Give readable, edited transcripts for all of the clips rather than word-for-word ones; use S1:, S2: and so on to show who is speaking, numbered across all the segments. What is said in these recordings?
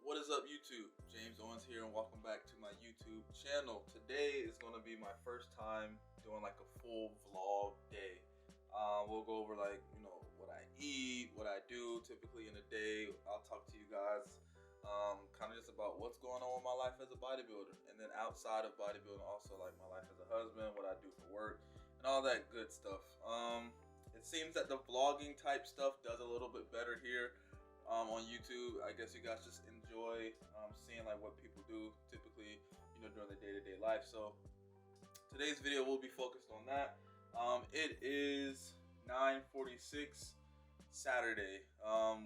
S1: What is up, YouTube? James Owens here, and welcome back to my YouTube channel. Today is going to be my first time doing like a full vlog day. We'll go over like, what I eat, what I do typically in a day. I'll talk to you guys kind of just about what's going on with my life as a bodybuilder, and then outside of bodybuilding also like my life as a husband, what I do for work, and all that good stuff. It seems that the vlogging type stuff does a little bit better here on YouTube. I guess you guys just enjoy seeing like what people do typically, during their day-to-day life. So today's video will be focused on that. It is 9:46 Saturday.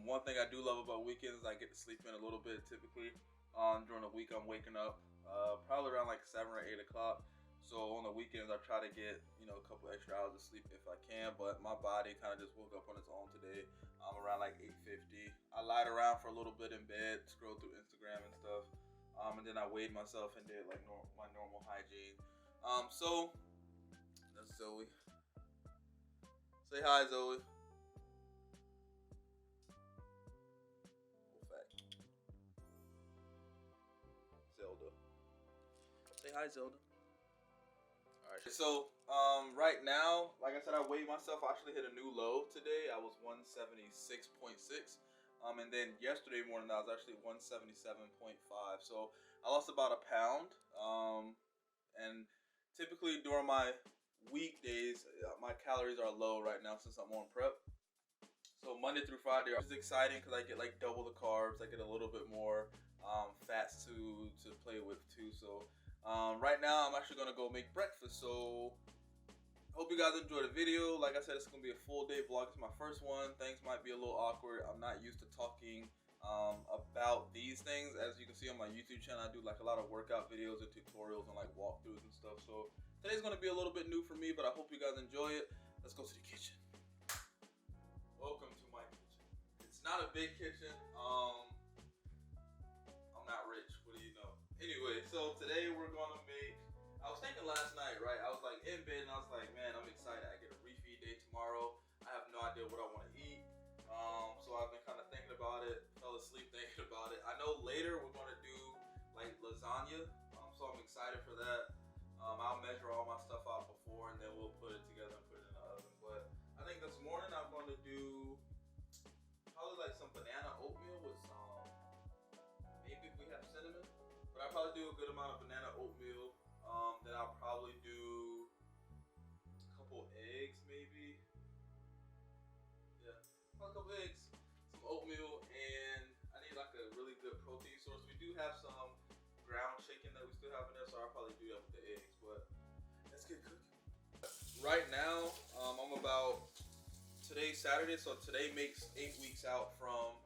S1: One thing I do love about weekends is I get to sleep in a little bit. Typically during the week I'm waking up probably around like 7 or 8 o'clock. So on the weekends I try to get a couple extra hours of sleep if I can, but my body kind of just woke up on its own today around like 8:50. I lied around for a little bit in bed, scrolled through Instagram and stuff, and then I weighed myself and did like my normal hygiene. So that's Zoe. Say hi, Zoe. Oh, fact. Zelda. Say hi, Zelda. Alright, so right now, like I said, I weighed myself. I actually hit a new low today. I was 176.6. And then yesterday morning I was actually 177.5. So I lost about a pound. And typically during my weekdays, my calories are low right now since I'm on prep. So Monday through Friday is exciting because I get like double the carbs. I get a little bit more fats to play with too. So right now I'm actually gonna go make breakfast. So hope you guys enjoy the video. Like I said, it's gonna be a full day vlog. It's my first one. Things might be a little awkward. I'm not used to talking about these things. As you can see on my YouTube channel, I do like a lot of workout videos and tutorials and like walkthroughs and stuff. So today's gonna be a little bit new for me, but I hope you guys enjoy it. Let's go to the kitchen. Welcome to my kitchen. It's not a big kitchen. I'm not rich. What do you know? Anyway, so today we're gonna make. I was thinking last night, right? I was like in bed and I was like, man, I'm excited. I get a refeed day tomorrow. I have no idea what I want to eat. So I've been kind of thinking about it. Fell asleep thinking about it. I know later we're gonna do like lasagna. So I'm excited for that. I'll measure all my stuff out before and then we'll put it together and put it in the oven. But I think this morning I'm going to do probably like some banana oatmeal with some, maybe if we have cinnamon, but I'll probably do a good amount of banana oatmeal. Then I'll probably do a couple eggs maybe. Yeah, probably a couple eggs, some oatmeal, and I need like a really good protein source. We do have some ground chicken that we still have in there, so I'll probably do that with the eggs, but let's get cooking. Right now, I'm about, today's Saturday, so today makes 8 weeks out from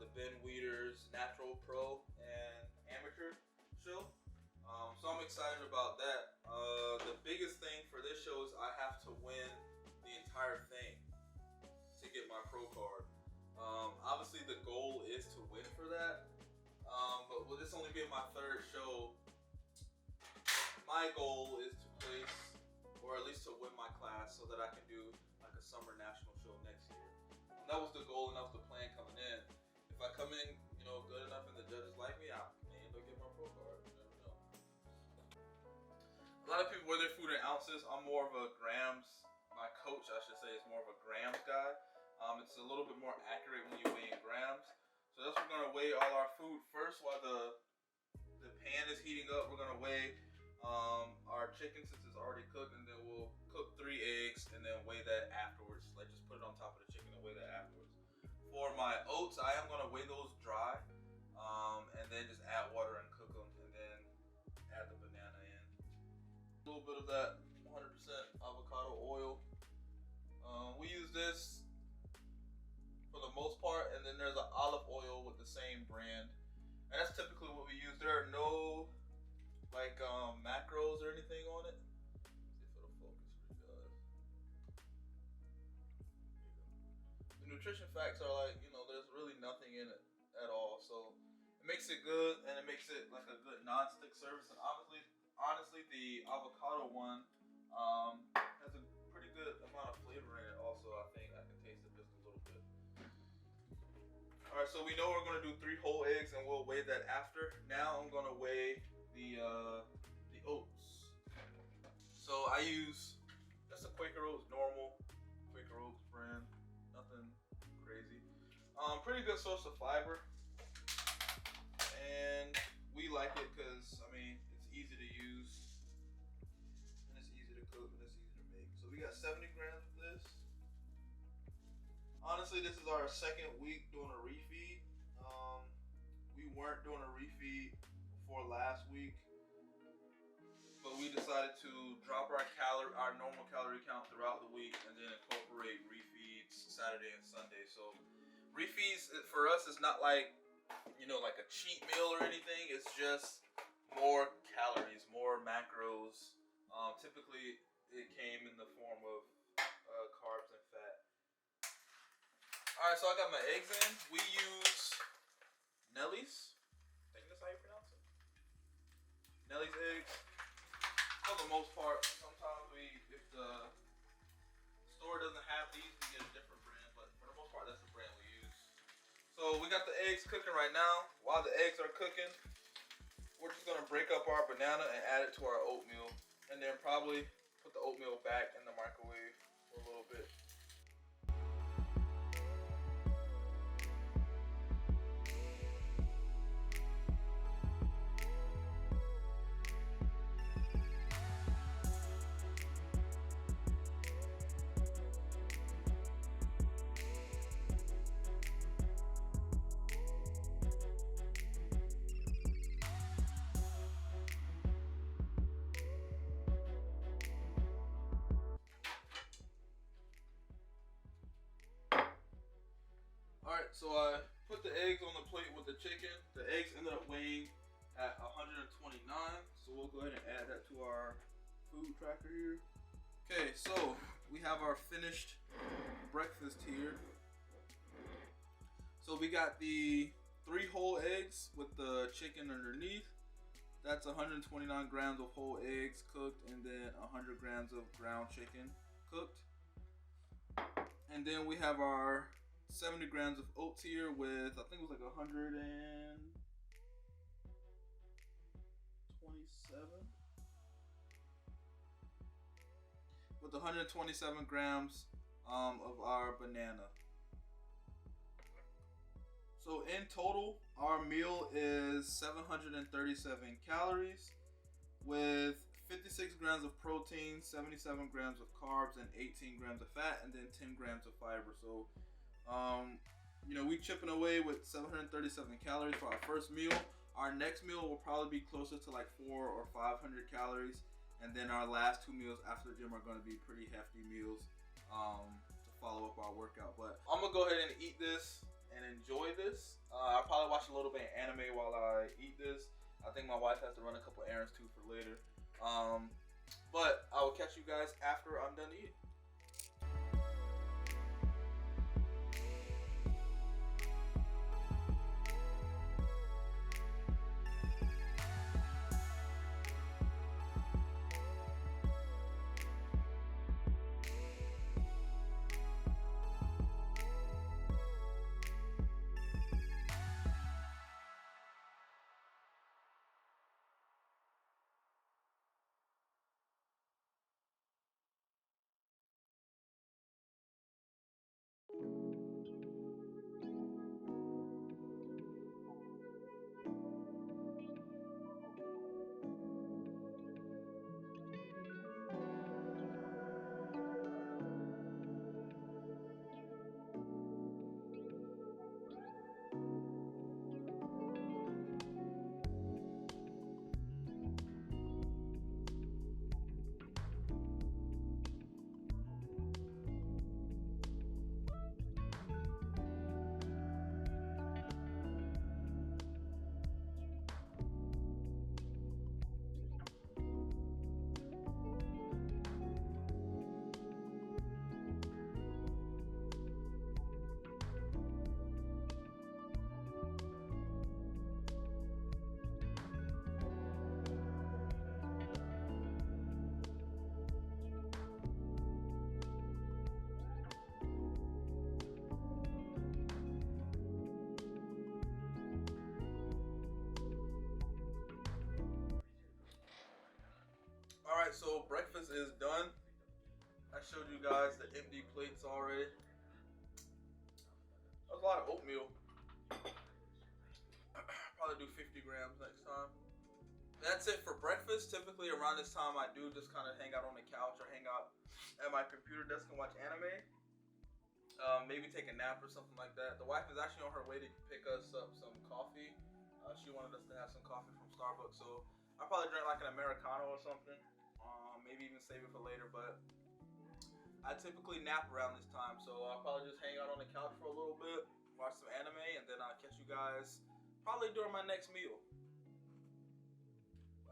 S1: the Ben Weeder's Natural Pro and Amateur show. So I'm excited about that. The biggest thing for this show is I have to win the entire thing to get my pro card. Obviously the goal is to win for that, but with this only being my third show, my goal is to place, or at least to win my class so that I can do like a summer national show next year. And that was the goal and that was the plan coming in. If I come in, good enough and the judges like me, I may end up getting my pro card. You never know. A lot of people weigh their food in ounces. I'm more of a grams. My coach, I should say, is more of a grams guy. It's a little bit more accurate when you weigh in grams. So that's what we're gonna weigh all our food first while the pan is heating up. We're gonna weigh our chicken since it's already cooked, and then we'll cook 3 eggs and then weigh that afterwards. Like just put it on top of the chicken and weigh that afterwards. For my oats, I am gonna weigh those dry, and then just add water and cook them, and then add the banana in. A little bit of that 100% avocado oil. We use this for the most part, and then there's an olive oil with the same brand, and that's typically what we use. There are no like macros or anything on it. Let's see if it'll focus for you guys. There you go. The nutrition facts are like, there's really nothing in it at all, so it makes it good, and it makes it like a good non-stick surface. And honestly, the avocado one has a pretty good amount of flavor in it. Also, I think I can taste it just a little bit. All right, so we know we're gonna do 3 whole eggs, and we'll weigh good source of fiber, and we like it because I mean it's easy to use, and it's easy to cook, and it's easy to make. So we got 70 grams of this. Honestly, this is our second week doing a refeed. We weren't doing a refeed before last week, but we decided to drop our normal calorie count throughout the week and then incorporate refeeds Saturday and Sunday. So refeeds for us is not like, you know, like a cheat meal or anything. It's just more calories, more macros. Typically it came in the form of carbs and fat. All right, so I got my eggs in. We use Nellie's. I think that's how you pronounce it. Nellie's eggs. For the most part, sometimes if the store doesn't have these, we get a different brand. But for the most part, that's the brand we use. So we got the eggs cooking right now. While the eggs are cooking, we're just gonna break up our banana and add it to our oatmeal, and then probably put the oatmeal back in the microwave for a little bit. Alright, so I put the eggs on the plate with the chicken. The eggs ended up weighing at 129, so we'll go ahead and add that to our food tracker here. Okay, so we have our finished breakfast here. So we got the 3 whole eggs with the chicken underneath. That's 129 grams of whole eggs cooked, and then 100 grams of ground chicken cooked. And then we have our 70 grams of oats here with, I think it was like 127. With 127 grams of our banana. So in total, our meal is 737 calories with 56 grams of protein, 77 grams of carbs, and 18 grams of fat, and then 10 grams of fiber. So, you know, we chipping away with 737 calories for our first meal. Our next meal will probably be closer to like 400 or 500 calories. And then our last 2 meals after the gym are going to be pretty hefty meals to follow up our workout. But I'm going to go ahead and eat this and enjoy this. I'll probably watch a little bit of anime while I eat this. I think my wife has to run a couple errands too for later. But I will catch you guys after I'm done eating. Alright, so breakfast is done. I showed you guys the empty plates already. That was a lot of oatmeal. That's it for breakfast. Typically around this time I do just kind of hang out on the couch or hang out at my computer desk and watch anime. Maybe take a nap or something like that. The wife is actually on her way to pick us up some coffee. She wanted us to have some coffee from Starbucks, so I'll probably drink like an Americano or something. Maybe even save it for later, but I typically nap around this time, so I'll probably just hang out on the couch for a little bit, watch some anime, and then I'll catch you guys probably during my next meal.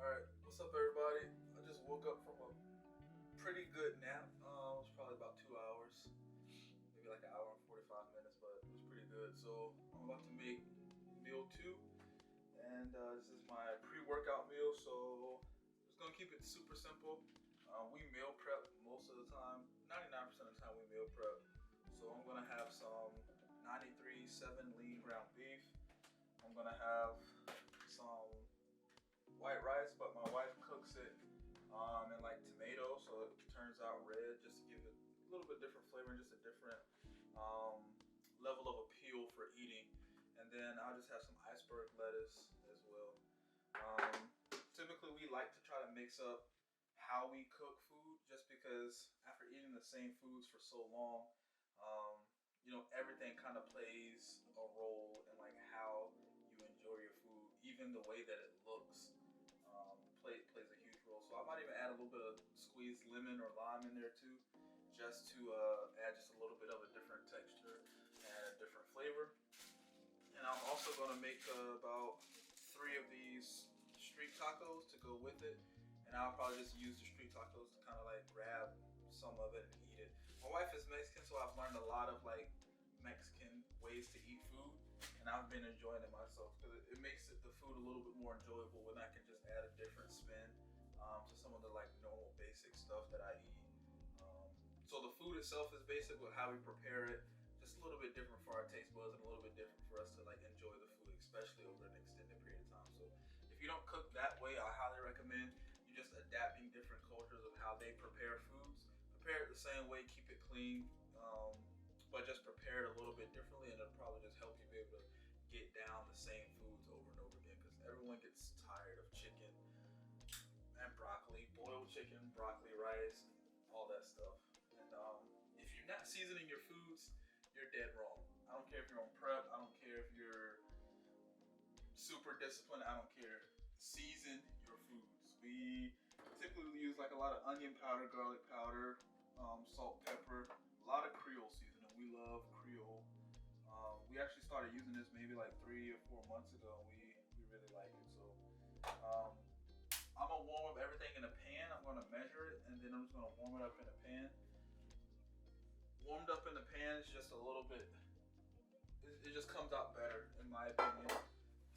S1: Alright, what's up everybody? I just woke up from a pretty good nap. It was probably about 2 hours. Maybe like an hour and 45 minutes, but it was pretty good. So I'm about to make meal 2. And this is my pre-workout meal, so I'm just gonna keep it super simple. We meal prep most of the time. 99% of the time we meal prep. So I'm gonna have some 93.7 lean ground beef. I'm gonna have some white rice, but my wife cooks it in like tomato, so it turns out red, just to give it a little bit different flavor and just a different level of appeal for eating. And then I'll just have some iceberg lettuce as well. Typically we like to try to mix up how we cook food, just because after eating the same foods for so long, you know, everything kind of plays a role in like how you enjoy your food. Even the way that it looks plays a huge role. So I might even add a little bit of squeezed lemon or lime in there too, just to add just a little bit of a different texture and a different flavor. And I'm also gonna make about 3 of these street tacos to go with it. And I'll probably just use the street tacos to kind of like grab some of it and eat it. My wife is Mexican, so I've learned a lot of like Mexican ways to eat food, and I've been enjoying it myself because it makes the food a little bit more enjoyable when I can just add a different spin to some of the like normal basic stuff that I eat. So the food itself is basic, but how we prepare it just a little bit different for our taste buds and a little bit different for us to like enjoy the food, especially over an extended period of time. So if you don't cook that way, I highly recommend you just adapting different cultures of how they prepare foods. Prepare it the same way, keep it clean, but just prepare it a little bit differently, and it'll probably just help you be able to get down the same foods over and over again, because everyone gets tired of chicken and broccoli, boiled chicken, broccoli rice, all that stuff. And if you're not seasoning your foods, you're dead wrong. I don't care if you're on prep, I don't care if you're super disciplined, I don't care. Season your foods. We typically use like a lot of onion powder, garlic powder, salt, pepper, a lot of Creole seasoning. We love Creole. We actually started using this maybe like 3 or 4 months ago. We really like it. So I'm gonna warm up everything in a pan. I'm gonna measure it, and then I'm just gonna warm it up in a pan. Warmed up in the pan is just a little bit, it just comes out better in my opinion.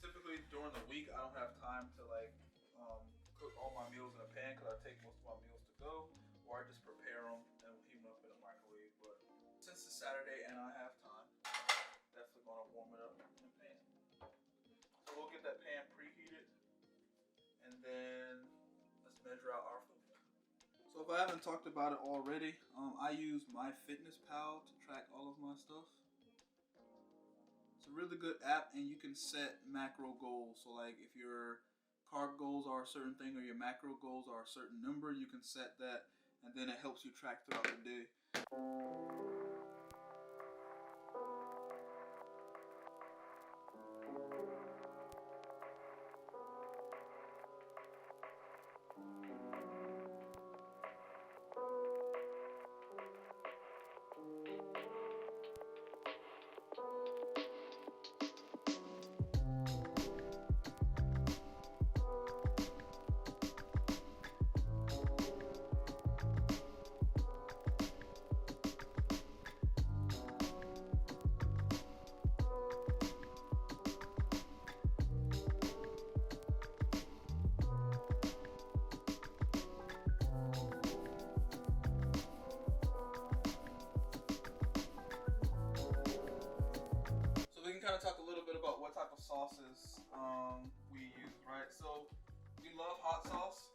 S1: Typically during the week I don't have time to like cook all my meals in a pan, because I take most of my meals to go, or I just prepare them and heat them up in a microwave. But since it's Saturday and I have time, definitely gonna warm it up in a pan. So we'll get that pan preheated, and then let's measure out our food. So if I haven't talked about it already, I use MyFitnessPal to track all of my stuff. It's a really good app, and you can set macro goals. So like if your carb goals are a certain thing or your macro goals are a certain number, you can set that, and then it helps you track throughout the day. Talk a little bit about what type of sauces we use, right? So we love hot sauce.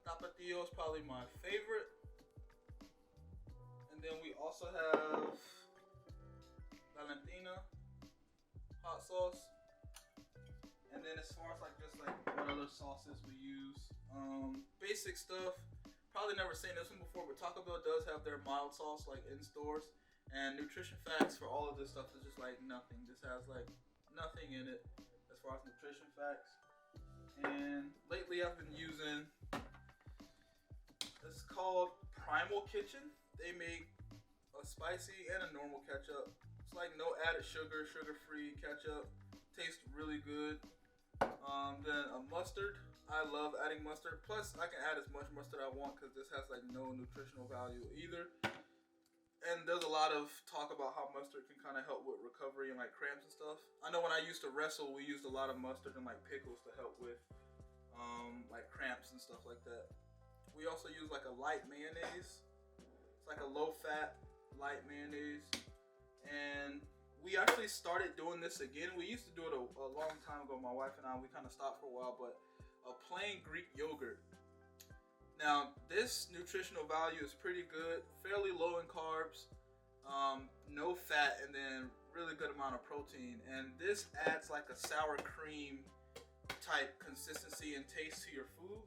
S1: Tapatio is probably my favorite, and then we also have Valentina hot sauce. And then as far as like just like one what other sauces we use. Basic stuff. Probably never seen this one before, but Taco Bell does have their mild sauce like in stores. And nutrition facts for all of this stuff is just like nothing. This has like nothing in it as far as nutrition facts. And lately I've been using, it's called Primal Kitchen. They make a spicy and a normal ketchup. It's like no added sugar, sugar-free ketchup. Tastes really good. Then a mustard. I love adding mustard. Plus, I can add as much mustard I want because this has like no nutritional value either. And there's a lot of talk about how mustard can kind of help with recovery and like cramps and stuff. I know when I used to wrestle, we used a lot of mustard and like pickles to help with like cramps and stuff like that. We also use like a light mayonnaise. It's like a low-fat light mayonnaise. And we actually started doing this again. We used to do it a long time ago, my wife and I. We kind of stopped for a while, but a plain Greek yogurt. Now, this nutritional value is pretty good, fairly low in carbs, no fat, and then really good amount of protein. And this adds like a sour cream type consistency and taste to your food.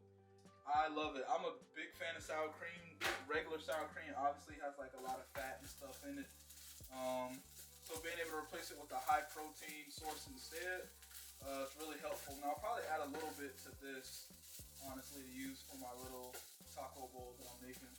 S1: I love it. I'm a big fan of sour cream. Regular sour cream obviously has like a lot of fat and stuff in it. So being able to replace it with a high protein source instead, it's really helpful. Now I'll probably add a little bit to this, honestly, to use for my little taco bowl that I'm making.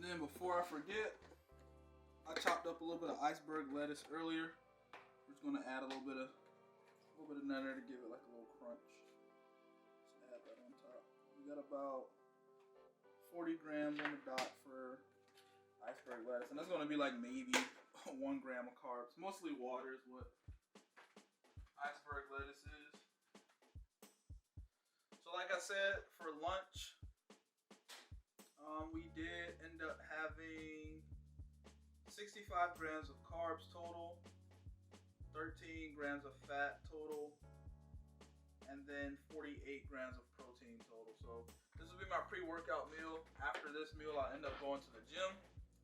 S1: And then before I forget, I chopped up a little bit of iceberg lettuce earlier. We're just gonna add a little bit of nutter to give it like a little crunch. Just add that on top. We got about 40 grams on the dot for iceberg lettuce, and that's gonna be like maybe 1 gram of carbs. Mostly water is what iceberg lettuce is. So like I said, for lunch, we did end up having 65 grams of carbs total, 13 grams of fat total, and then 48 grams of protein total. So this will be my pre-workout meal. After this meal, I'll end up going to the gym,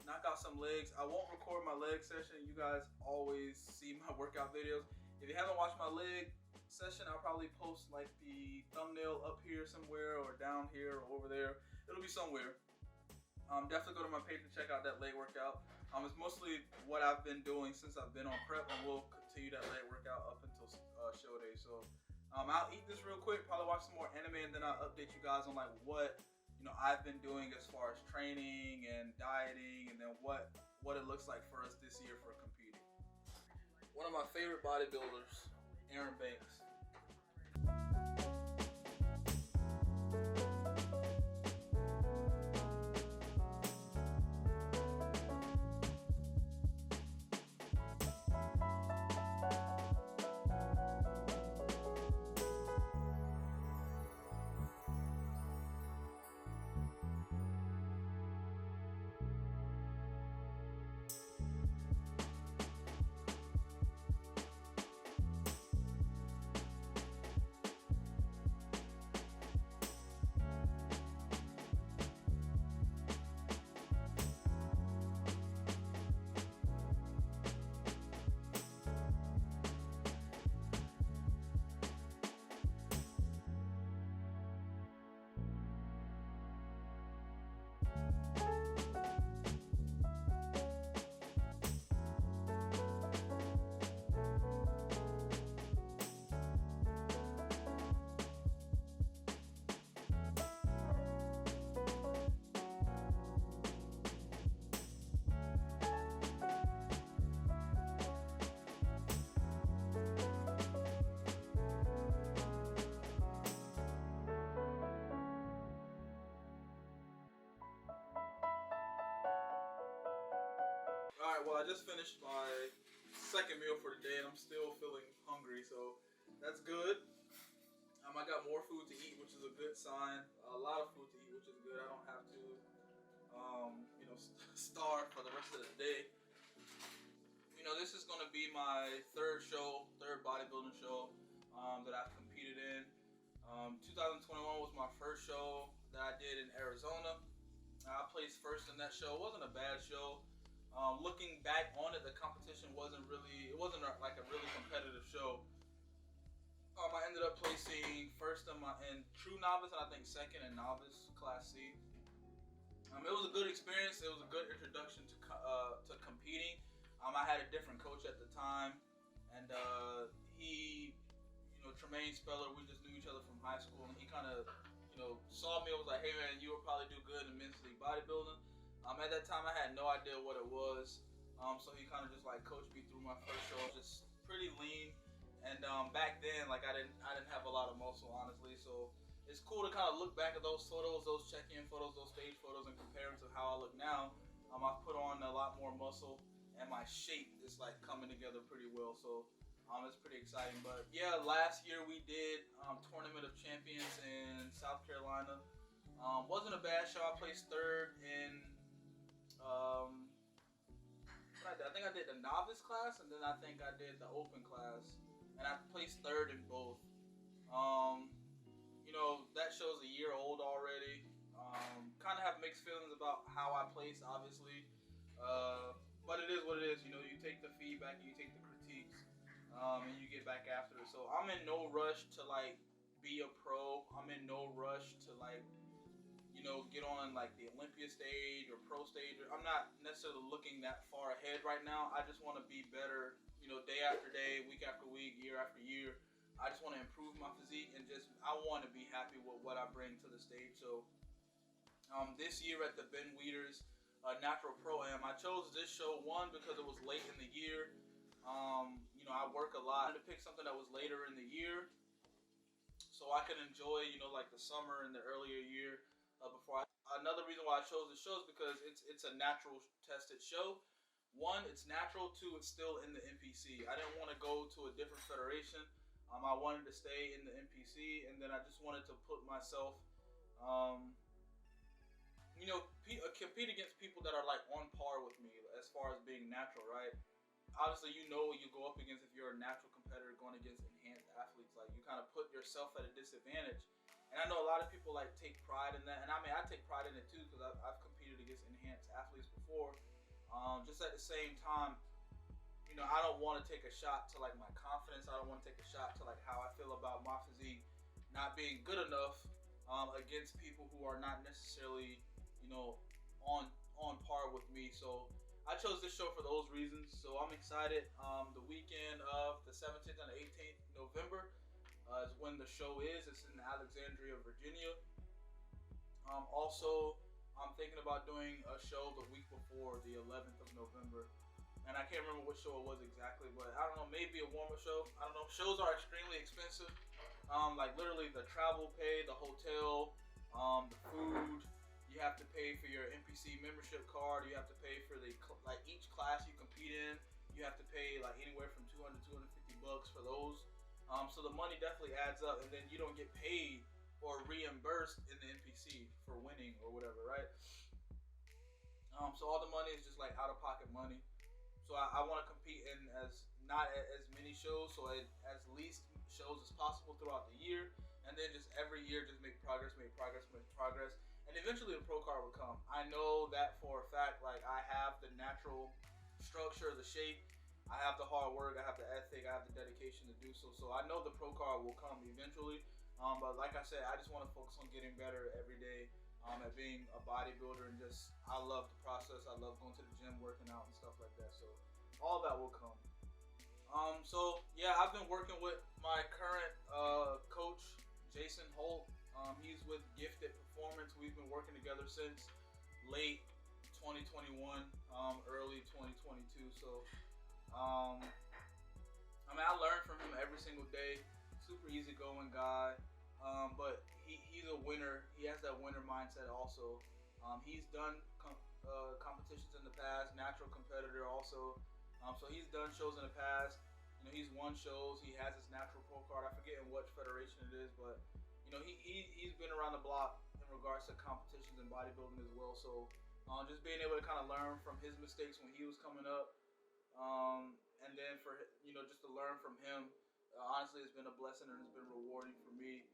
S1: knock out some legs. I won't record my leg session. You guys always see my workout videos. If you haven't watched my leg session, I'll probably post like the thumbnail up here somewhere or down here or over there. It'll be somewhere. Definitely go to my page to check out that leg workout. It's mostly what I've been doing since I've been on prep, and we'll continue that leg workout up until show day. So I'll eat this real quick, probably watch some more anime, and then I'll update you guys on like what I've been doing as far as training and dieting, and then what it looks like for us this year for competing. One of my favorite bodybuilders, Aaron Banks. Alright, well, I just finished my second meal for the day, and I'm still feeling hungry, so that's good. I got more food to eat, which is a good sign. A lot of food to eat, which is good. I don't have to, starve for the rest of the day. this is going to be my third bodybuilding show that I've competed in. 2021 was my first show that I did in Arizona. I placed first in that show. It wasn't a bad show. Looking back on it, the competition wasn't a really competitive show. I ended up placing first in true novice, and I think second in novice class C. It was a good experience. It was a good introduction to competing. I had a different coach at the time, and he, Tremaine Speller, we just knew each other from high school, and he kind of, saw me and was like, hey man, you would probably do good in men's league bodybuilding. At that time, I had no idea what it was, so he kind of just like coached me through my first show. Just pretty lean, and back then, like I didn't have a lot of muscle, honestly, so it's cool to kind of look back at those photos, those check-in photos, those stage photos, and compare them to how I look now. I've put on a lot more muscle, and my shape is like coming together pretty well, so it's pretty exciting. But yeah, last year we did Tournament of Champions in South Carolina. Wasn't a bad show. I placed third in I think I did the novice class, and then I think I did the open class, and I placed third in both. That show's a year old already. Kind of have mixed feelings about how I placed, obviously. But it is what it is. You take the feedback, you take the critiques, and you get back after it. So I'm in no rush to like be a pro. I'm in no rush to like, get on like the Olympia stage or pro stage. I'm not necessarily looking that far ahead right now. I just want to be better, day after day, week after week, year after year. I just want to improve my physique, and I want to be happy with what I bring to the stage. So this year at the Ben Wieters Natural Pro-Am, I chose this show, one, because it was late in the year. I work a lot. I wanted to pick something that was later in the year so I could enjoy, like the summer and the earlier year before. Another reason why I chose this show is because it's a natural tested show. One, it's natural. Two, it's still in the NPC. I didn't want to go to a different federation. I wanted to stay in the NPC, and then I just wanted to put myself, compete against people that are like on par with me as far as being natural, right? Obviously, you go up against if you're a natural competitor going against enhanced athletes. Like, you kind of put yourself at a disadvantage. And I know a lot of people like take pride in that, and I mean I take pride in it too because I've competed against enhanced athletes before. Just at the same time, I don't want to take a shot to like my confidence. I don't want to take a shot to like how I feel about my physique not being good enough against people who are not necessarily, on par with me. So I chose this show for those reasons. So I'm excited. The weekend of the 17th and the 18th November is when the show is. It's in Alexandria, Virginia. Also, I'm thinking about doing a show the week before, the 11th of November. And I can't remember what show it was exactly, but I don't know, maybe a warm-up show. I don't know. Shows are extremely expensive. Like literally the travel pay, the hotel, the food. You have to pay for your NPC membership card. You have to pay for each class you compete in. You have to pay like anywhere from $200 to $250 for those. So the money definitely adds up, and then you don't get paid or reimbursed in the NPC for winning or whatever, right? So all the money is just like out-of-pocket money. So I want to compete in not as many shows, so as least shows as possible throughout the year, and then just every year just make progress, and eventually the pro card will come. I know that for a fact. Like, I have the natural structure, the shape, I have the hard work, I have the ethic, I have the dedication to do so. So I know the pro card will come eventually. But like I said, I just want to focus on getting better every day. At being a bodybuilder, and just I love the process. I love going to the gym, working out and stuff like that. So all that will come. So yeah, I've been working with my current coach, Jason Holt. He's with Gifted Performance. We've been working together since late 2021, early 2022. So I learn from him every single day. Super easygoing guy. But he's a winner. He has that winner mindset also. He's done competitions in the past, natural competitor also. So he's done shows in the past. He's won shows. He has his natural pro card. I forget in what federation it is, but he's been around the block in regards to competitions in bodybuilding as well. So just being able to kind of learn from his mistakes when he was coming up, And then for just to learn from him, honestly, it's been a blessing and it's been rewarding for me.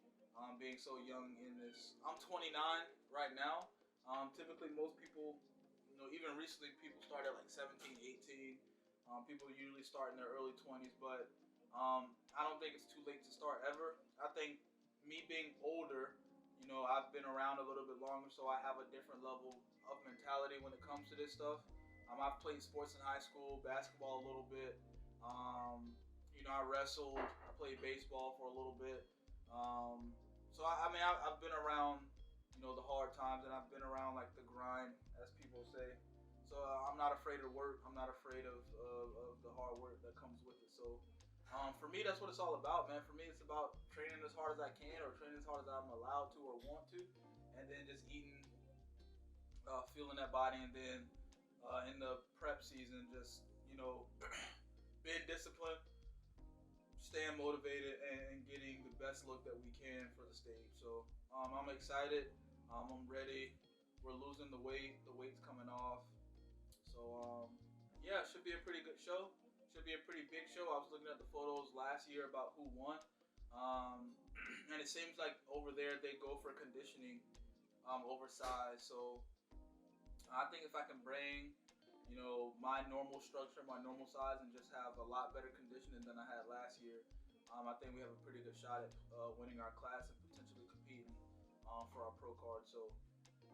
S1: Being so young in this, I'm 29 right now. Typically, most people, even recently, people start at like 17, 18. People usually start in their early 20s, but I don't think it's too late to start ever. I think me being older, I've been around a little bit longer, so I have a different level of mentality when it comes to this stuff. I've played sports in high school, basketball a little bit. I wrestled, I played baseball for a little bit. So I've been around, the hard times, and I've been around like the grind, as people say. So I'm not afraid of work. I'm not afraid of the hard work that comes with it. So for me, that's what it's all about, man. For me, it's about training as hard as I can, or training as hard as I'm allowed to or want to, and then just eating, feeling that body, and then in the prep season, just being disciplined, staying motivated, and getting the best look that we can for the stage. So I'm excited. I'm ready. We're losing the weight. The weight's coming off. So yeah, it should be a pretty good show. Should be a pretty big show. I was looking at the photos last year about who won, and it seems like over there they go for conditioning, oversized. So I think if I can bring, my normal structure, my normal size, and just have a lot better conditioning than I had last year, I think we have a pretty good shot at winning our class and potentially competing for our pro card. So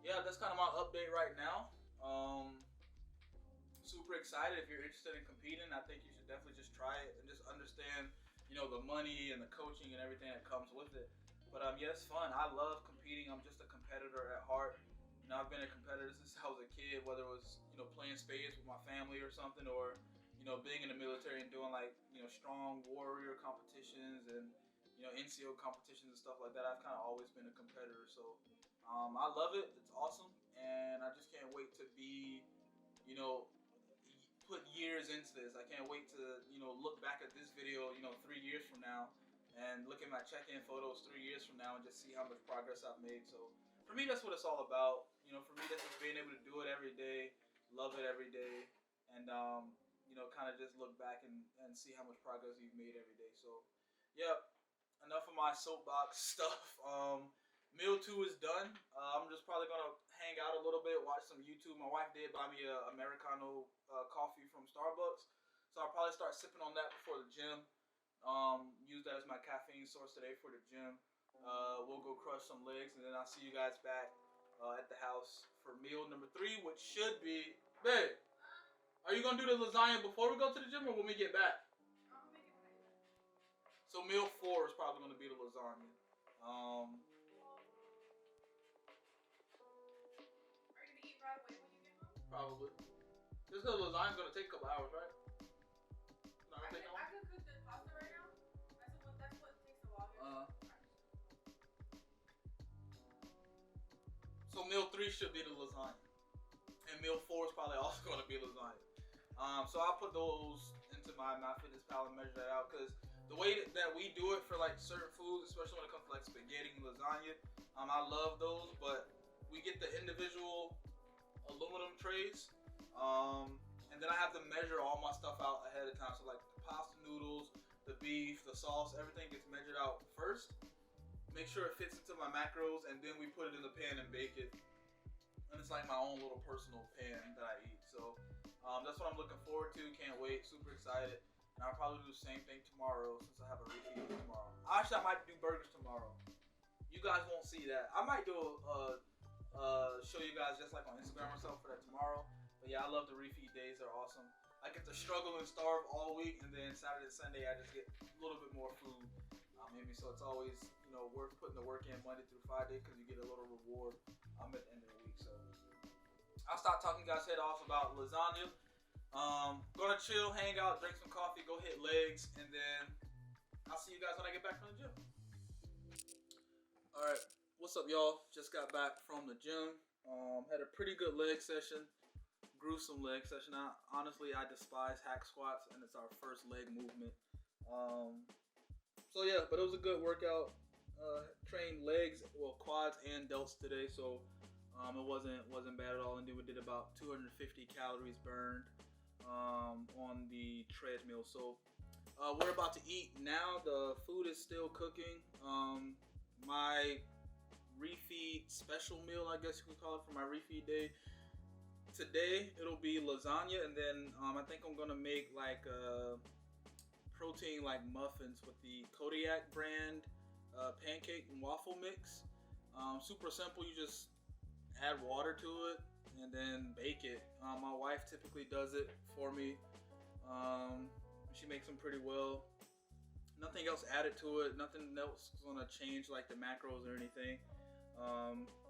S1: yeah, that's kind of my update right now. Super excited. If you're interested in competing, I think you should definitely just try it and just understand, the money and the coaching and everything that comes with it. But yeah, it's fun. I love competing. I'm just a competitor at heart. I've been a competitor since I was a kid, whether it was, playing spades with my family or something, or, being in the military and doing like, strong warrior competitions and, NCO competitions and stuff like that. I've kind of always been a competitor. So I love it. It's awesome. And I just can't wait to be, put years into this. I can't wait to, look back at this video, 3 years from now, and look at my check-in photos 3 years from now and just see how much progress I've made. So for me, that's what it's all about. For me, that's just being able to do it every day, love it every day, and kind of just look back and see how much progress you've made every day. So yeah, enough of my soapbox stuff. Meal 2 is done. I'm just probably gonna hang out a little bit, watch some YouTube. My wife did buy me a Americano coffee from Starbucks, so I'll probably start sipping on that before the gym. Use that as my caffeine source today for the gym. We'll go crush some legs, and then I'll see you guys back at the house for meal number 3, which should be, babe, are you gonna do the lasagna before we go to the gym or when we get back? So meal 4 is probably gonna be the lasagna.
S2: Are you gonna eat right away when you get home?
S1: Probably. This little lasagna's gonna take a couple hours, right?
S2: I could cook the pasta right now. That's what takes a while.
S1: So meal 3 should be the lasagna, and meal 4 is probably also going to be lasagna. So I'll put those into my MyFitnessPal and measure that out, because the way that we do it for like certain foods, especially when it comes to like spaghetti and lasagna, I love those, but we get the individual aluminum trays, and then I have to measure all my stuff out ahead of time. So like the pasta noodles, the beef, the sauce, everything gets measured out first. Make sure it fits into my macros, and then we put it in the pan and bake it. And it's like my own little personal pan that I eat. So that's what I'm looking forward to. Can't wait. Super excited. And I'll probably do the same thing tomorrow, since I have a repeat tomorrow. Actually, I might do burgers tomorrow. You guys won't see that. I might do show you guys just like on Instagram or something for that tomorrow. But yeah, I love the refeed days. They're awesome. I get to struggle and starve all week, and then Saturday and Sunday I just get a little bit more food. Maybe, so it's always, worth putting the work in Monday through Friday, because you get a little reward at the end of the week. So I'll stop talking you guys' head off about lasagna. Gonna chill, hang out, drink some coffee, go hit legs, and then I'll see you guys when I get back from the gym. All right, what's up, y'all? Just got back from the gym. Had a pretty good leg session, gruesome leg session. Honestly, I despise hack squats, and it's our first leg movement. So yeah, but it was a good workout. Trained legs, quads and delts today, so it wasn't bad at all. And then we did about 250 calories burned. on the treadmill. So we're about to eat now. The food is still cooking. My refeed special meal, I guess you could call it, for my refeed day. Today it'll be lasagna, and then I think I'm gonna make like protein like muffins with the Kodiak brand pancake and waffle mix. Super simple. You just add water to it and then bake it. My wife typically does it for me. She makes them pretty well. Nothing else added to it. Nothing else is gonna change like the macros or anything.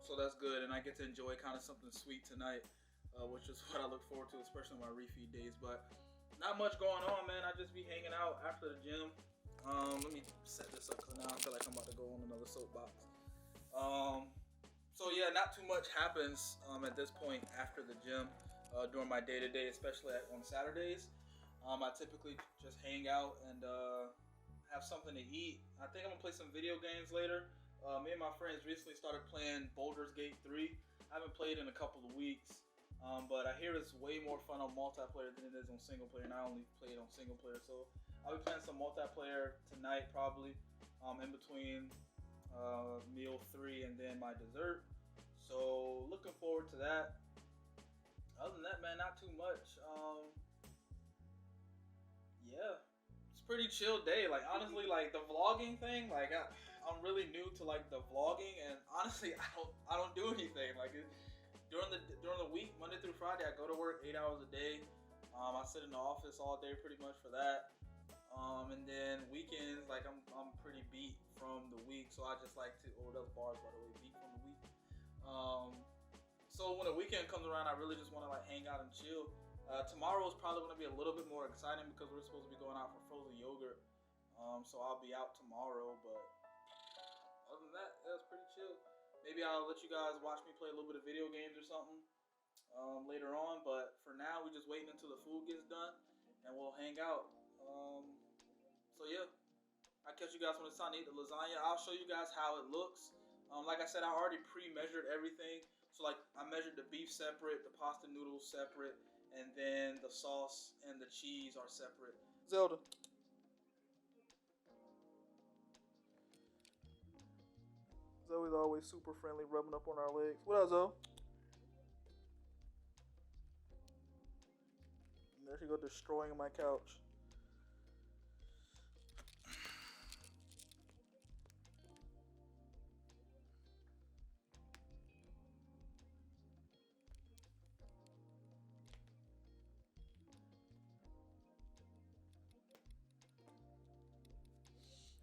S1: So that's good, and I get to enjoy kind of something sweet tonight, which is what I look forward to, especially on my refeed days. But not much going on, man. I just be hanging out after the gym. Let me set this up because now I feel like I'm about to go on another soapbox. So yeah, not too much happens at this point after the gym during my day-to-day, especially on Saturdays. I typically just hang out and have something to eat. I think I'm gonna play some video games later. Me and my friends recently started playing Baldur's Gate 3. I haven't played in a couple of weeks, but I hear it's way more fun on multiplayer than it is on single player, and I only play it on single player. So I'll be playing some multiplayer tonight probably, in between meal 3 and then my dessert. So looking forward to that. Other than that, man, not too much. Yeah, it's a pretty chill day. Like honestly, like the vlogging thing, like I'm really new to like the vlogging, and honestly, I don't do anything like during the week, Monday through Friday. I go to work 8 hours a day. I sit in the office all day pretty much for that. And then weekends, like I'm pretty beat from the week, so I just like to. Oh, those bars, by the way, beat from the week. So when the weekend comes around, I really just want to like hang out and chill. Tomorrow is probably going to be a little bit more exciting because we're supposed to be going out for frozen yogurt. So I'll be out tomorrow, but other than that, that's pretty chill. Maybe I'll let you guys watch me play a little bit of video games or something later on. But for now, we're just waiting until the food gets done, and we'll hang out. So yeah, I'll catch you guys when it's time to eat the lasagna. I'll show you guys how it looks. Like I said, I already pre-measured everything. So like I measured the beef separate, the pasta noodles separate, and then the sauce and the cheese are separate. Zelda. Zoe's always super friendly, rubbing up on our legs. What up, Zoe? And there she go, destroying my couch.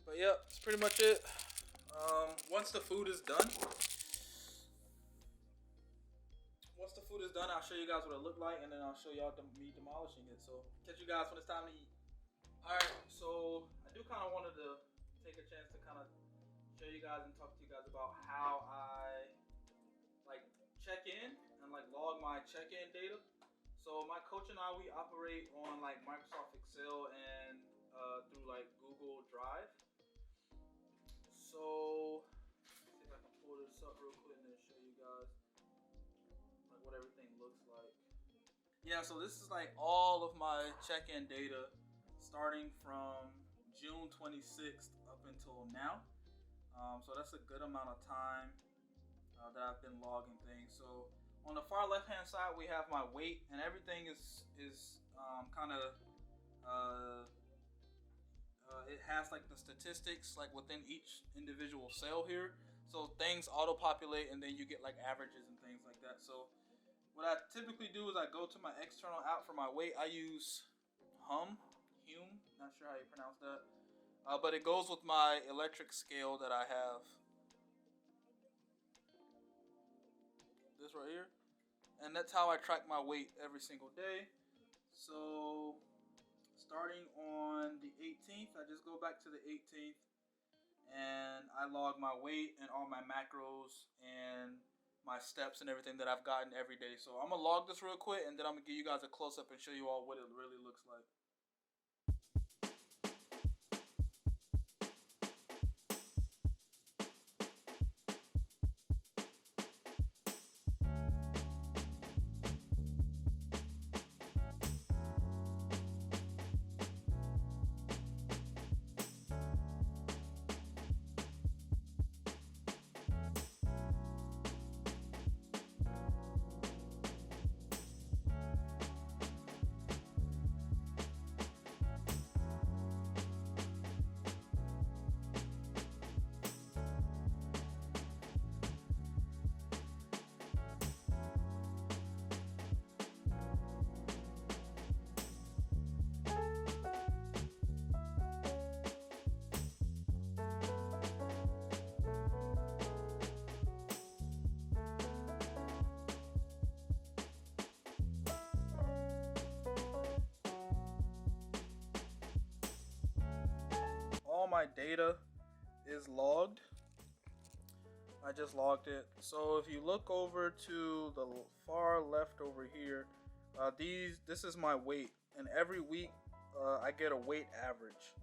S1: But yeah, that's pretty much it. Once the food is done, I'll show you guys what it looked like, and then I'll show y'all me demolishing it. So catch you guys when it's time to eat. All right, so I do kind of wanted to take a chance to kind of show you guys and talk to you guys about how I like check in and like log my check-in data. So my coach and I, we operate on like Microsoft Excel and through like Google Drive. So let's see if I can pull this up real quick and then show you guys like what everything looks like. Yeah, so this is like all of my check-in data starting from June 26th up until now. So that's a good amount of time that I've been logging things. So on the far left-hand side, we have my weight, and everything is kind of it has like the statistics like within each individual cell here. So things auto-populate, and then you get like averages and things like that. So what I typically do is I go to my external app for my weight. I use Hume, not sure how you pronounce that. But it goes with my electric scale that I have. This right here. And that's how I track my weight every single day. So starting on the 18th, I just go back to the 18th and I log my weight and all my macros and my steps and everything that I've gotten every day. So I'm gonna log this real quick, and then I'm gonna give you guys a close-up and show you all what it really looks like.
S3: my data is logged. I just logged it. So if you look over to the far left over here, this is my weight, and every week I get a weight average.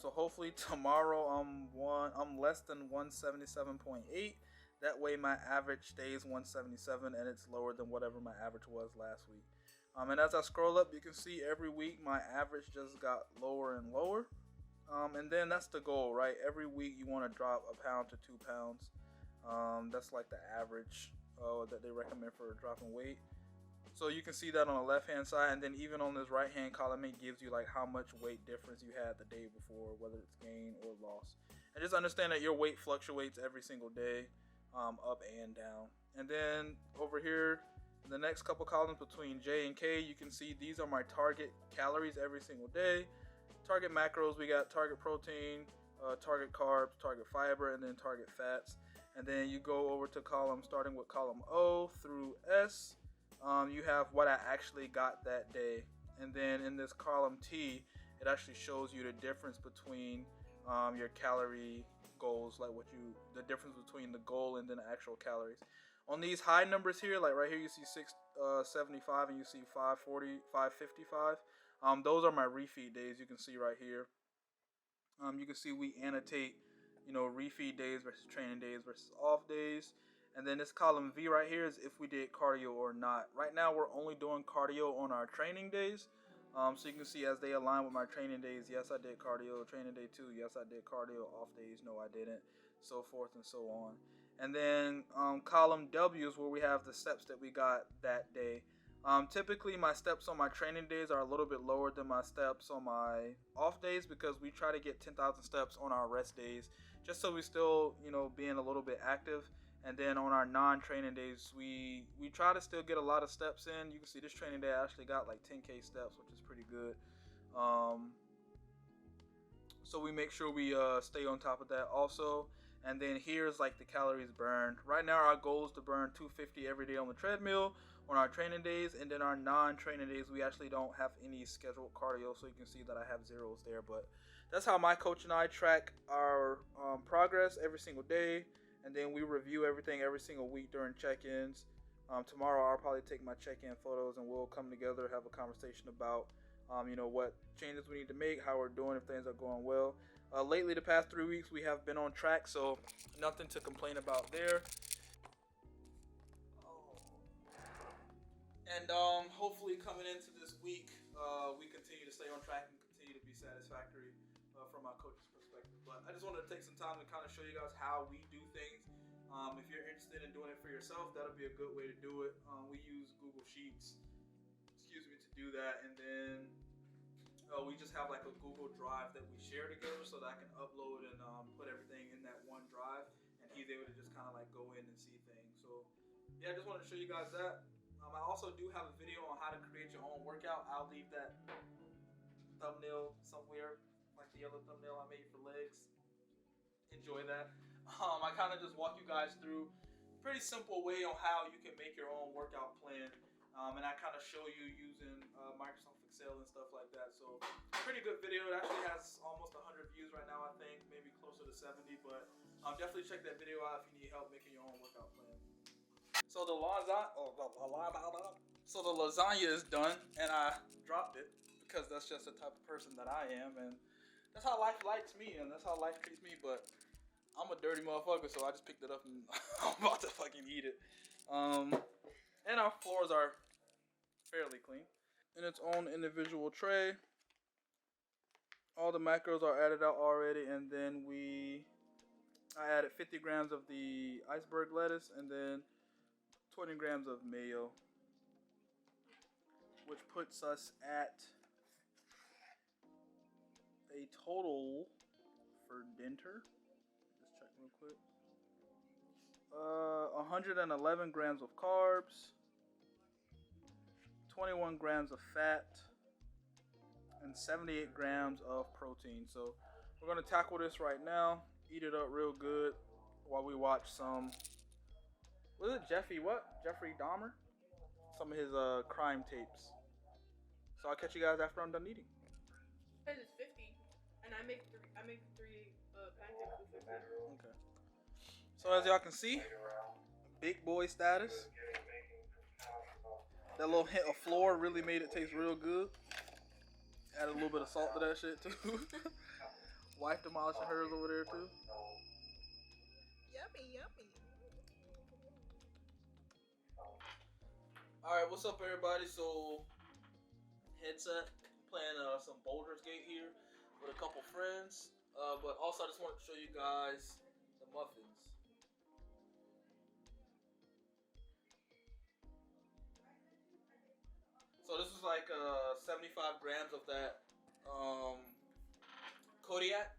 S3: So hopefully tomorrow I'm less than 177.8. That way my average stays 177 and it's lower than whatever my average was last week. And as I scroll up, you can see every week my average just got lower and lower. And then that's the goal, right? Every week you want to drop a pound to 2 pounds. That's like the average that they recommend for dropping weight. So you can see that on the left hand side, and then even on this right hand column, it gives you like how much weight difference you had the day before, whether it's gain or loss. And just understand that your weight fluctuates every single day, up and down. And then over here, the next couple columns between J and K, you can see these are my target calories every single day. Target macros, we got target protein, target carbs, target fiber, and then target fats. And then you go over to starting with column O through S. You have what I actually got that day, and then in this column T, it actually shows you the difference between your calorie goals, like the difference between the goal and then the actual calories. On these high numbers here, like right here, you see 675 and you see 540, 555. Those are my refeed days. You can see right here. You can see we annotate, refeed days versus training days versus off days. And then this column V right here is if we did cardio or not. Right now, we're only doing cardio on our training days. So you can see as they align with my training days, yes, I did cardio. Training day 2, yes, I did cardio. Off days, no, I didn't. So forth and so on. And then column W is where we have the steps that we got that day. Typically, my steps on my training days are a little bit lower than my steps on my off days because we try to get 10,000 steps on our rest days, just so we still, being a little bit active. And then on our non-training days, we try to still get a lot of steps in. You can see this training day I actually got like 10K steps, which is pretty good. So we make sure we stay on top of that also. And then here's like the calories burned. Right now our goal is to burn 250 every day on the treadmill on our training days. And then our non-training days, we actually don't have any scheduled cardio. So you can see that I have zeros there. But that's how my coach and I track our progress every single day. And then we review everything every single week during check-ins. Tomorrow I'll probably take my check-in photos and we'll come together, have a conversation about, what changes we need to make, how we're doing, if things are going well. Lately, the past 3 weeks, we have been on track, so nothing to complain about there. And hopefully coming into this week, we continue to stay on track and continue to be satisfactory from our coach's perspective. But I just wanted to take some time to kind of show you guys how we do things. If you're interested in doing it for yourself, that'll be a good way to do it. We use Google Sheets, to do that, and then we just have like a Google Drive that we share together so that I can upload and put everything in that one drive, and he's able to just kind of like go in and see things. So yeah, I just wanted to show you guys that. I also do have a video on how to create your own workout. I'll leave that thumbnail somewhere, like the yellow thumbnail I made for legs. Enjoy that. I kind of just walk you guys through a pretty simple way on how you can make your own workout plan. And I kind of show you using Microsoft Excel and stuff like that. So pretty good video. It actually has almost 100 views right now, I think, maybe closer to 70. But definitely check that video out if you need help making your own workout plan. So the lasagna is done, and I dropped it because that's just the type of person that I am, and that's how life likes me, and that's how life treats me. But I'm a dirty motherfucker, so I just picked it up and I'm about to fucking eat it. And our floors are fairly clean in its own individual tray. All the macros are added out already, and then I added 50 grams of the iceberg lettuce and then 20 grams of mayo, which puts us at a total for dinner. Just check real quick. 111 grams of carbs, 21 grams of fat, and 78 grams of protein. So we're gonna tackle this right now, eat it up real good while we watch some, Jeffrey Dahmer? Some of his crime tapes. So I'll catch you guys after I'm done eating.
S2: It's 50. And I make three pancakes with it.
S3: Okay. So as y'all can see, big boy status. That little hint of flour really made it taste real good. Added a little bit of salt to that shit too. Wife demolishing hers over there too. Yummy, yummy. Alright, what's up everybody? So, headset, playing some Baldur's Gate here with a couple friends. But also I just wanted to show you guys the muffins. So this is like 75 grams of that Kodiak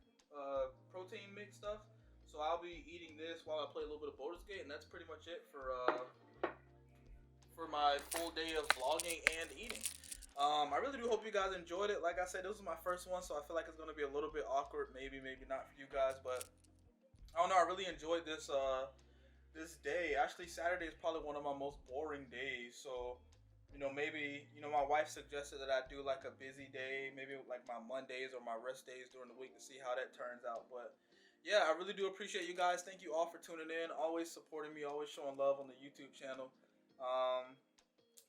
S3: protein mix stuff. So I'll be eating this while I play a little bit of Baldur's Gate, and that's pretty much it for my full day of vlogging and eating. I really do hope you guys enjoyed it. Like I said, this was my first one, so I feel like it's gonna be a little bit awkward, maybe not for you guys, but I don't know. I really enjoyed this this day. Actually, Saturday is probably one of my most boring days, so. Maybe, my wife suggested that I do like a busy day, maybe like my Mondays or my rest days during the week to see how that turns out. But yeah, I really do appreciate you guys. Thank you all for tuning in, always supporting me, always showing love on the YouTube channel.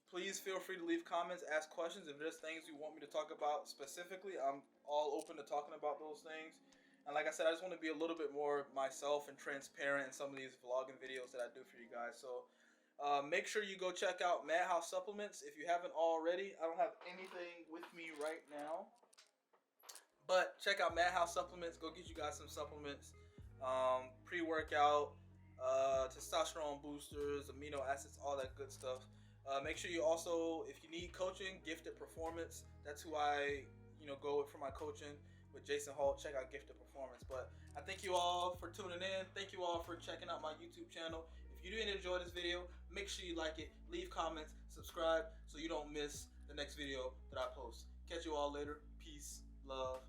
S3: Please feel free to leave comments, ask questions. If there's things you want me to talk about specifically, I'm all open to talking about those things. And like I said, I just want to be a little bit more myself and transparent in some of these vlogging videos that I do for you guys. So make sure you go check out Madhouse Supplements if you haven't already. I don't have anything with me right now, but check out Madhouse Supplements. Go get you guys some supplements, pre-workout, testosterone boosters, amino acids, all that good stuff. Make sure you also, if you need coaching, Gifted Performance. That's who I go with for my coaching with Jason Holt. Check out Gifted Performance. But I thank you all for tuning in. Thank you all for checking out my YouTube channel. If you didn't enjoy this video, make sure you like it, leave comments, subscribe so you don't miss the next video that I post. Catch you all later. Peace, love.